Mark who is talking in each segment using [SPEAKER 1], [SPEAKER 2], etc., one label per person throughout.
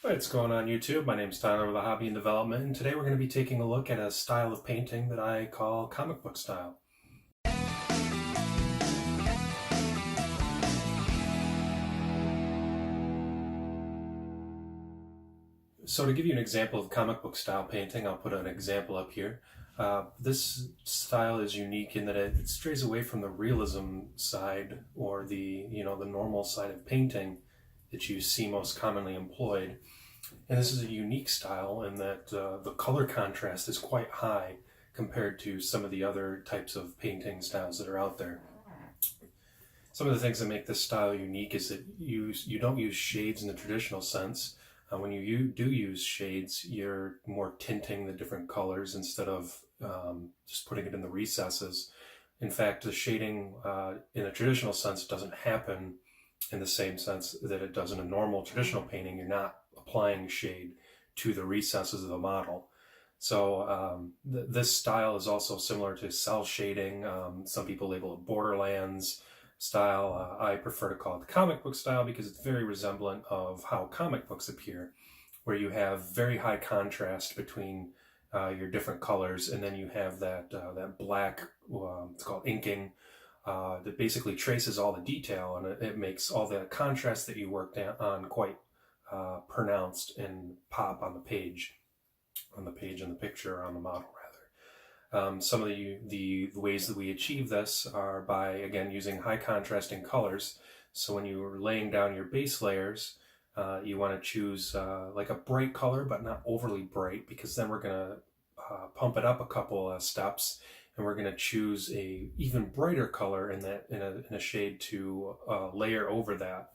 [SPEAKER 1] What's going on YouTube? My name's Tyler with a Hobby and Development, and today we're going to be taking a look at a style of painting that I call comic book style. So to give you an example of comic book style painting, I'll put an example up here. This style is unique in that it strays away from the realism side, or the normal side of painting that you see most commonly employed. And this is a unique style in that the color contrast is quite high compared to some of the other types of painting styles that are out there. Some of the things that make this style unique is that you don't use shades in the traditional sense. When you do use shades, you're more tinting the different colors instead of just putting it in the recesses. In fact, the shading in a traditional sense doesn't happen in the same sense that it does in a normal traditional painting. You're not applying shade to the recesses of the model. So this style is also similar to cell shading. Some people label it Borderlands style. I prefer to call it the comic book style because it's very resemblant of how comic books appear, where you have very high contrast between your different colors, and then you have that black, it's called inking, that basically traces all the detail, and it makes all the contrast that you worked on quite pronounced and pop on the page, in the picture, or on the model rather. Some of the ways that we achieve this are by, again, using high contrasting colors. So when you're laying down your base layers, you want to choose like a bright color, but not overly bright, because then we're going to pump it up a couple steps, and we're going to choose a even brighter color in a shade to layer over that.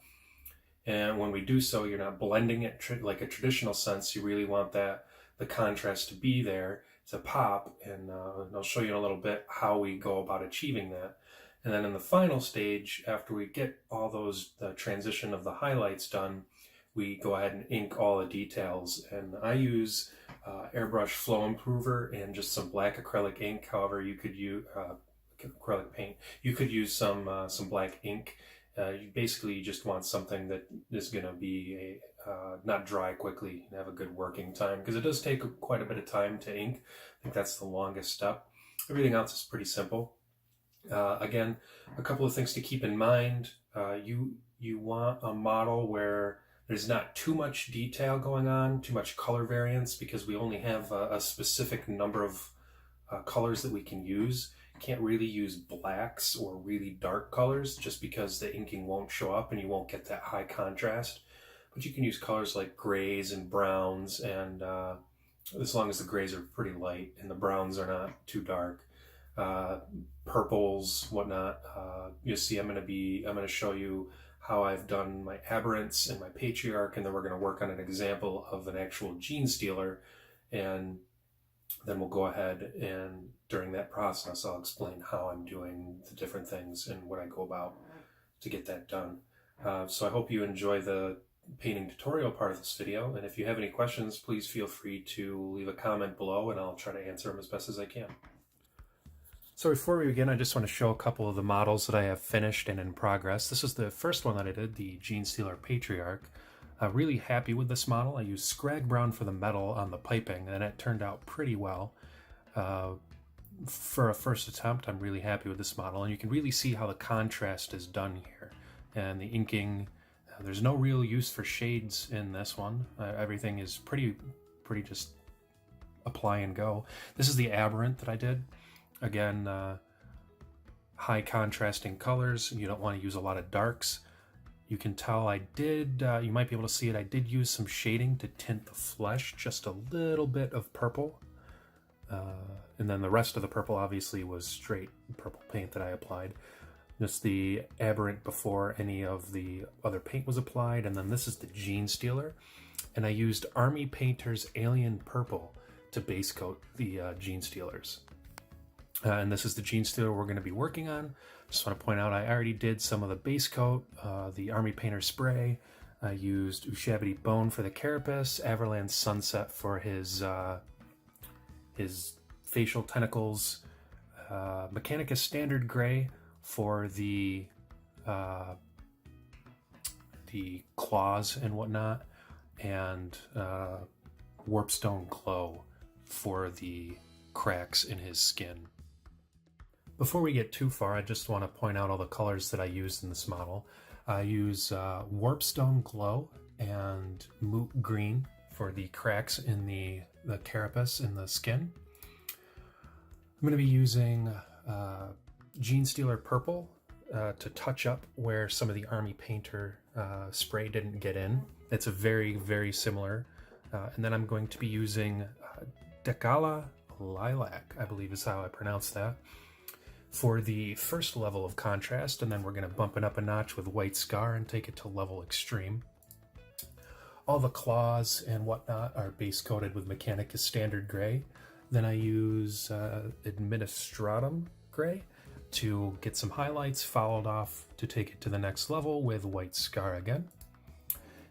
[SPEAKER 1] And when we do so, you're not blending it like a traditional sense. You really want the contrast to be there, to pop, and I'll show you in a little bit how we go about achieving that. And then in the final stage, after we get all the transition of the highlights done, we go ahead and ink all the details. And I use airbrush flow improver and just some black acrylic ink. However, you could use acrylic paint. You could use some black ink. You just want something that is going to be not dry quickly and have a good working time, because it does take quite a bit of time to ink. I think that's the longest step. Everything else is pretty simple. Again, a couple of things to keep in mind. You want a model where there's not too much detail going on, too much color variance, because we only have a specific number of colors that we can use. Can't really use blacks or really dark colors, just because the inking won't show up and you won't get that high contrast. But you can use colors like grays and browns, and as long as the grays are pretty light and the browns are not too dark, purples, whatnot. You'll see I'm going to show you how I've done my aberrants and my patriarch, and then we're going to work on an example of an actual Genestealer, and then we'll go ahead, and during that process I'll explain how I'm doing the different things and what I go about to get that done. So I hope you enjoy the painting tutorial part of this video, and if you have any questions, please feel free to leave a comment below and I'll try to answer them as best as I can. So before we begin, I just want to show a couple of the models that I have finished and in progress. This is the first one that I did, the Genestealer Patriarch. Really happy with this model. I used Scrag Brown for the metal on the piping, and it turned out pretty well. For a first attempt, I'm really happy with this model, and you can really see how the contrast is done here. And the inking, there's no real use for shades in this one. Everything is pretty just apply and go. This is the aberrant that I did. Again, high contrasting colors. You don't want to use a lot of darks. You can tell I did, you might be able to see it, I did use some shading to tint the flesh, just a little bit of purple. And then the rest of the purple obviously was straight purple paint that I applied. Just the aberrant before any of the other paint was applied. And then this is the Genestealer. And I used Army Painter's Alien Purple to base coat the Genestealers. And this is the Genestealer we're going to be working on. Just want to point out I already did some of the base coat, the Army Painter spray. I used Ushabti Bone for the carapace, Averland Sunset for his facial tentacles, Mechanicus Standard Gray for the claws and whatnot, and warpstone glow for the cracks in his skin. Before we get too far, I just want to point out all the colors that I used in this model. I use warpstone glow and moot green for the cracks in the carapace in the skin. I'm going to be using Genestealer purple to touch up where some of the Army Painter spray didn't get in. It's a very, very similar. And then I'm going to be using Genestealer lilac, I believe is how I pronounce that, for the first level of contrast, and then we're going to bump it up a notch with white scar and take it to level extreme. All the claws and whatnot are base coated with Mechanicus standard gray. Then I use Administratum gray to get some highlights, followed off to take it to the next level with white scar again.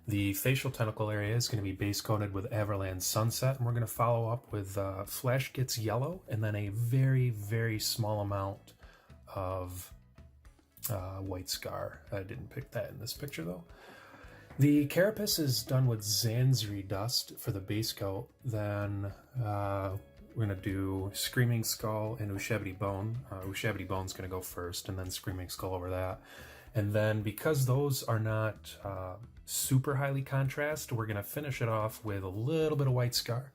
[SPEAKER 1] The facial tentacle area is going to be base coated with Averland Sunset, and we're going to follow up with Flash Gets Yellow, and then a very, very small amount of white scar. I didn't pick that in this picture though. The carapace is done with Zanzri dust for the base coat. Then we're going to do Screaming Skull and Ushabti Bone. Ushabti Bone's going to go first, and then Screaming Skull over that. And then because those are not super highly contrast, we're going to finish it off with a little bit of white scar.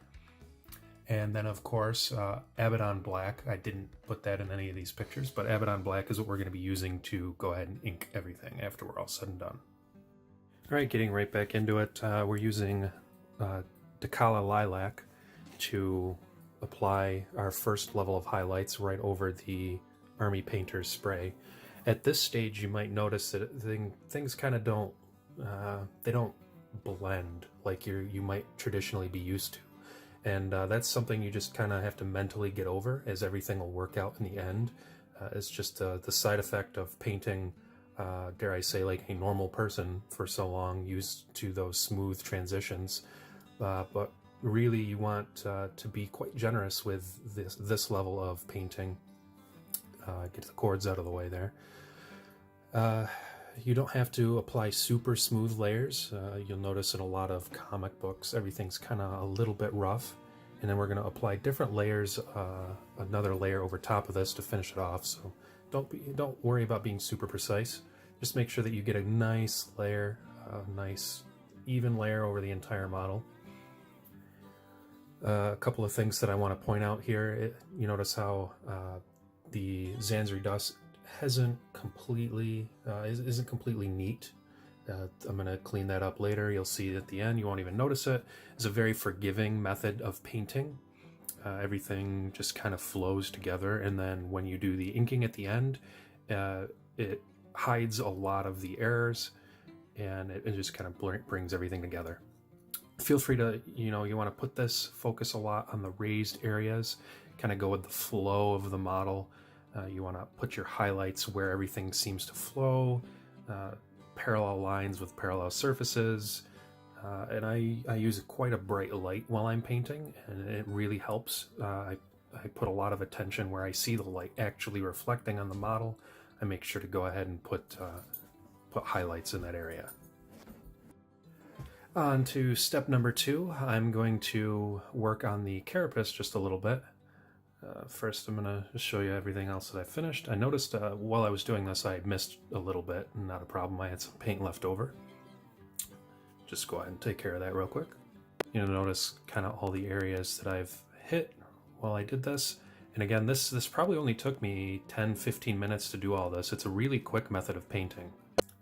[SPEAKER 1] And then of course, Abaddon Black. I didn't put that in any of these pictures, but Abaddon Black is what we're going to be using to go ahead and ink everything after we're all said and done. All right, getting right back into it, we're using Genestealer lilac to apply our first level of highlights right over the Army Painter's spray. At this stage, you might notice that things kind of don't blend like you might traditionally be used to, and that's something you just kind of have to mentally get over, as everything will work out in the end. It's just the side effect of painting, dare I say, like a normal person for so long, used to those smooth transitions. But really, you want to be quite generous with this level of painting. Get the cords out of the way there. You don't have to apply super smooth layers. You'll notice in a lot of comic books, everything's kind of a little bit rough. And then we're going to apply different layers, another layer over top of this to finish it off. So don't worry about being super precise. Just make sure that you get a nice layer, a nice even layer over the entire model. A couple of things that I want to point out here. You notice how the Zanzri dust isn't completely neat. I'm going to clean that up later. You'll see at the end, you won't even notice it. It's a very forgiving method of painting. Everything just kind of flows together, and then when you do the inking at the end, it hides a lot of the errors, and it just kind of brings everything together. Feel free to, you want to put this, focus a lot on the raised areas, kind of go with the flow of the model. You want to put your highlights where everything seems to flow, parallel lines with parallel surfaces, and I use quite a bright light while I'm painting, and it really helps. I put a lot of attention where I see the light actually reflecting on the model. I make sure to go ahead and put highlights in that area. On to step number 2, I'm going to work on the carapace just a little bit. First, I'm going to show you everything else that I finished. I noticed while I was doing this, I missed a little bit. Not a problem. I had some paint left over. Just go ahead and take care of that real quick. You'll notice kind of all the areas that I've hit while I did this. And again, this probably only took me 10-15 minutes to do all this. It's a really quick method of painting.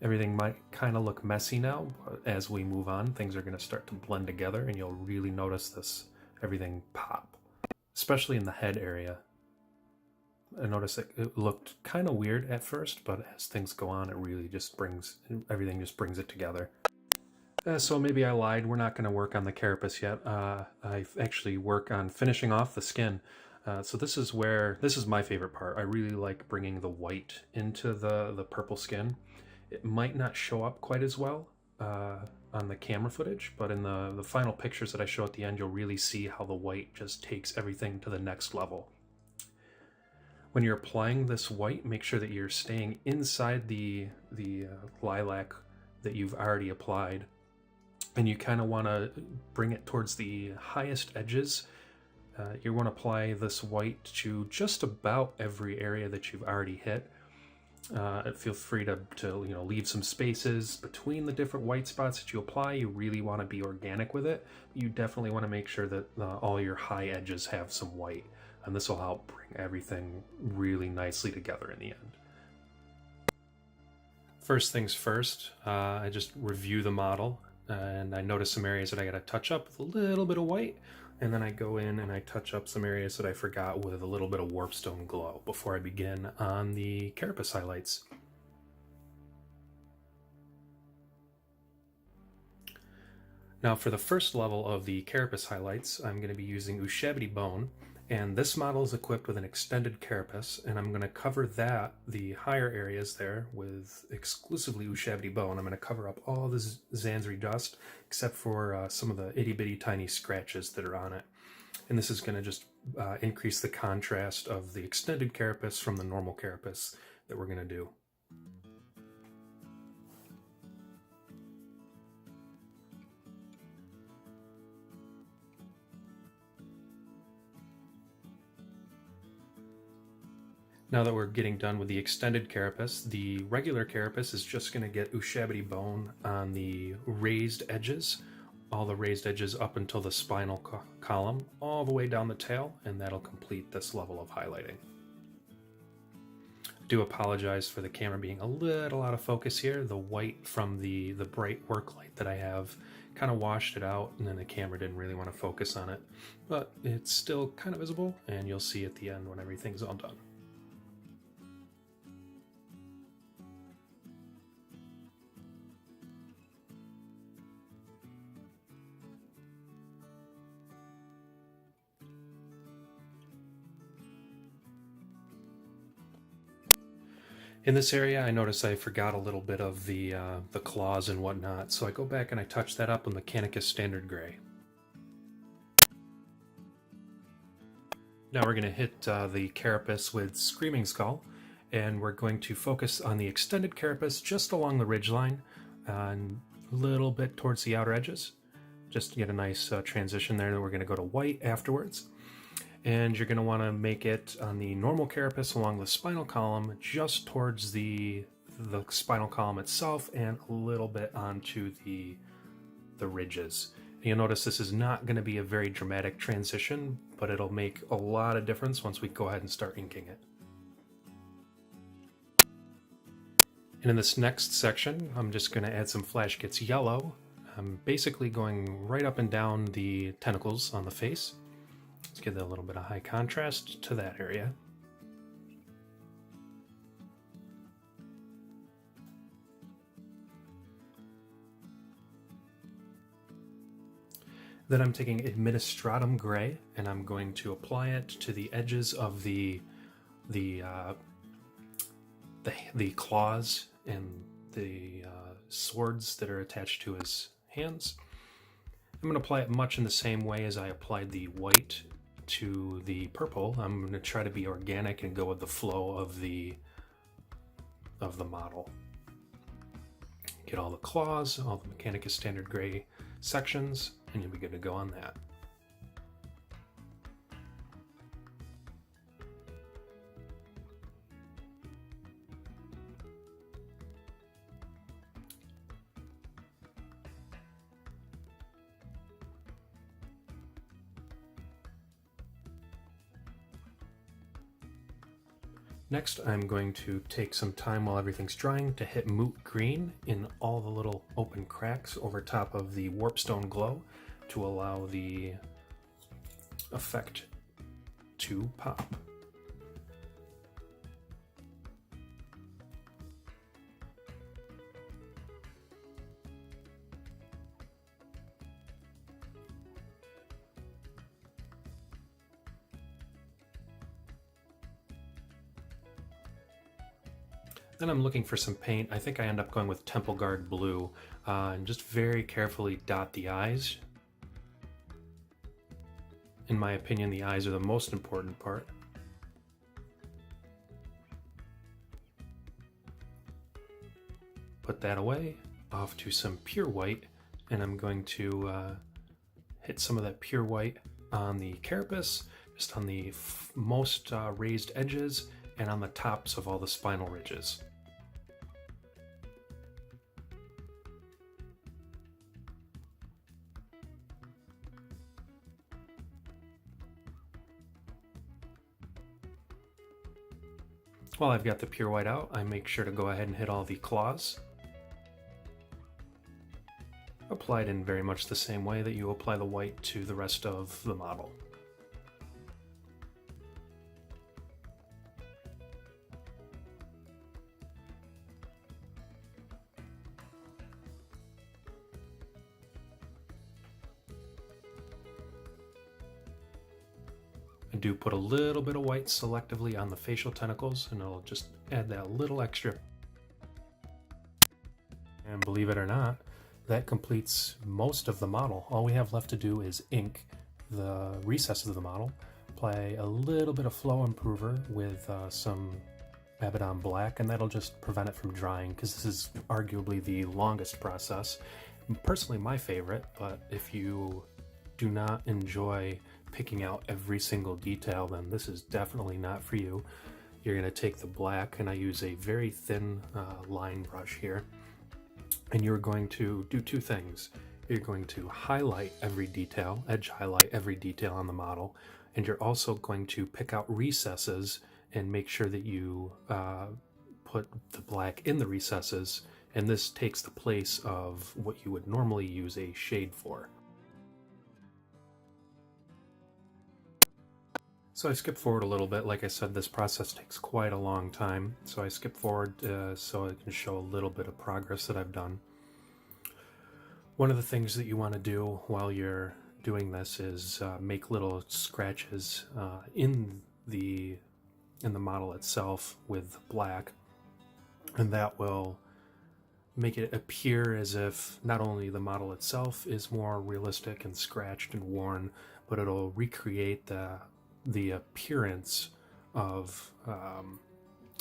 [SPEAKER 1] Everything might kind of look messy now, but as we move on, things are going to start to blend together, and you'll really notice everything pop. Especially in the head area. I noticed it looked kind of weird at first, but as things go on, it really just everything just brings it together. So maybe I lied. We're not going to work on the carapace yet. I actually work on finishing off the skin. So this is my favorite part. I really like bringing the white into the purple skin. It might not show up quite as well on the camera footage, but in the final pictures that I show at the end, you'll really see how the white just takes everything to the next level. When you're applying this white, make sure that you're staying inside the lilac that you've already applied. and you kind of want to bring it towards the highest edges. You want to apply this white to just about every area that you've already hit. Feel free to leave some spaces between the different white spots that you apply. You really want to be organic with it. You definitely want to make sure that all your high edges have some white, and this will help bring everything really nicely together in the end. First things first, I just review the model, and I notice some areas that I got to touch up with a little bit of white, and then I go in and I touch up some areas that I forgot with a little bit of warpstone glow before I begin on the carapace highlights. Now for the first level of the carapace highlights, I'm going to be using Ushabti Bone, and this model is equipped with an extended carapace, and I'm going to cover the higher areas there, with exclusively Ushabti Bone. I'm going to cover up all this Zanzri dust, except for some of the itty-bitty tiny scratches that are on it. And this is going to just increase the contrast of the extended carapace from the normal carapace that we're going to do. Now that we're getting done with the extended carapace, the regular carapace is just going to get Ushabti Bone on the raised edges, all the raised edges up until the spinal column, all the way down the tail, and that'll complete this level of highlighting. I do apologize for the camera being a little out of focus here. The white from the bright work light that I have kind of washed it out, and then the camera didn't really want to focus on it, but it's still kind of visible, and you'll see at the end when everything's all done. In this area, I notice I forgot a little bit of the claws and whatnot, so I go back and I touch that up with Mechanicus Standard Gray. Now we're going to hit the carapace with Screaming Skull, and we're going to focus on the extended carapace just along the ridgeline and a little bit towards the outer edges, just to get a nice transition there. Then we're going to go to white afterwards. And you're going to want to make it on the normal carapace along the spinal column, just towards the spinal column itself, and a little bit onto the ridges. And you'll notice this is not going to be a very dramatic transition, but it'll make a lot of difference once we go ahead and start inking it. And in this next section, I'm just going to add some Flash Gets Yellow. I'm basically going right up and down the tentacles on the face. Let's give that a little bit of high contrast to that area. Then I'm taking Administratum Gray, and I'm going to apply it to the edges of the claws and the swords that are attached to his hands. I'm going to apply it much in the same way as I applied the white to the purple. I'm going to try to be organic and go with the flow of the model. Get all the claws, all the Mechanicus Standard Gray sections, and you'll be good to go on that. Next, I'm going to take some time while everything's drying to hit Moot Green in all the little open cracks over top of the Warpstone Glow to allow the effect to pop. Then I'm looking for some paint. I think I end up going with Temple Guard Blue, and just very carefully dot the eyes. In my opinion, the eyes are the most important part. Put that away, off to some pure white, and I'm going to hit some of that pure white on the carapace, just on the most raised edges and on the tops of all the spinal ridges. While I've got the pure white out, I make sure to go ahead and hit all the claws. Applied in very much the same way that you apply the white to the rest of the model. I do put a little bit of white selectively on the facial tentacles, and it'll just add that little extra. And believe it or not, that completes most of the model. All we have left to do is ink the recesses of the model, apply a little bit of flow improver with some Abaddon black, and that'll just prevent it from drying, because this is arguably the longest process. Personally my favorite, but if you do not enjoy picking out every single detail, then this is definitely not for you. You're going to take the black, and I use a very thin line brush here, and you're going to do two things. You're going to highlight every detail, edge highlight every detail on the model, and you're also going to pick out recesses and make sure that you put the black in the recesses, and this takes the place of what you would normally use a shade for. So I skip forward a little bit. Like I said, this process takes quite a long time, so I skip forward so I can show a little bit of progress that I've done. One of the things that you want to do while you're doing this is make little scratches in the model itself with black, and that will make it appear as if not only the model itself is more realistic and scratched and worn, but it'll recreate the appearance of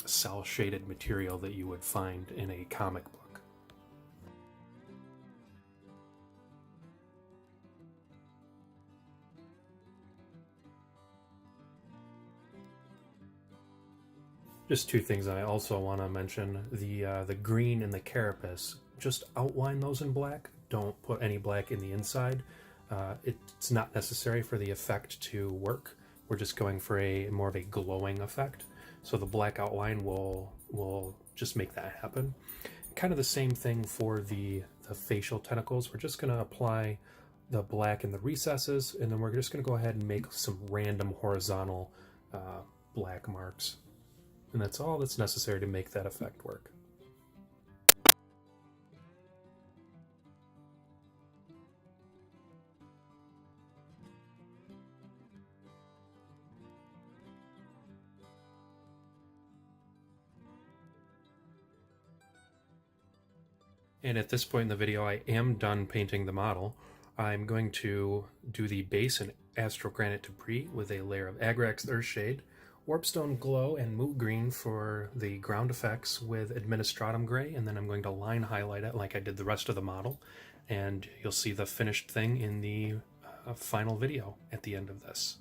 [SPEAKER 1] cell shaded material that you would find in a comic book. Just two things I also want to mention. The green and the carapace, just outline those in black. Don't put any black in the inside. It's not necessary for the effect to work. We're just going for a more of a glowing effect. So the black outline will just make that happen. Kind of the same thing for the facial tentacles. We're just going to apply the black in the recesses, and then we're just going to go ahead and make some random horizontal black marks. And that's all that's necessary to make that effect work. And at this point in the video, I am done painting the model. I'm going to do the base in Astral Granite Debris with a layer of Agrax Earthshade, Warpstone Glow, and Moot Green for the ground effects with Administratum Gray, and then I'm going to line highlight it like I did the rest of the model, and you'll see the finished thing in the final video at the end of this.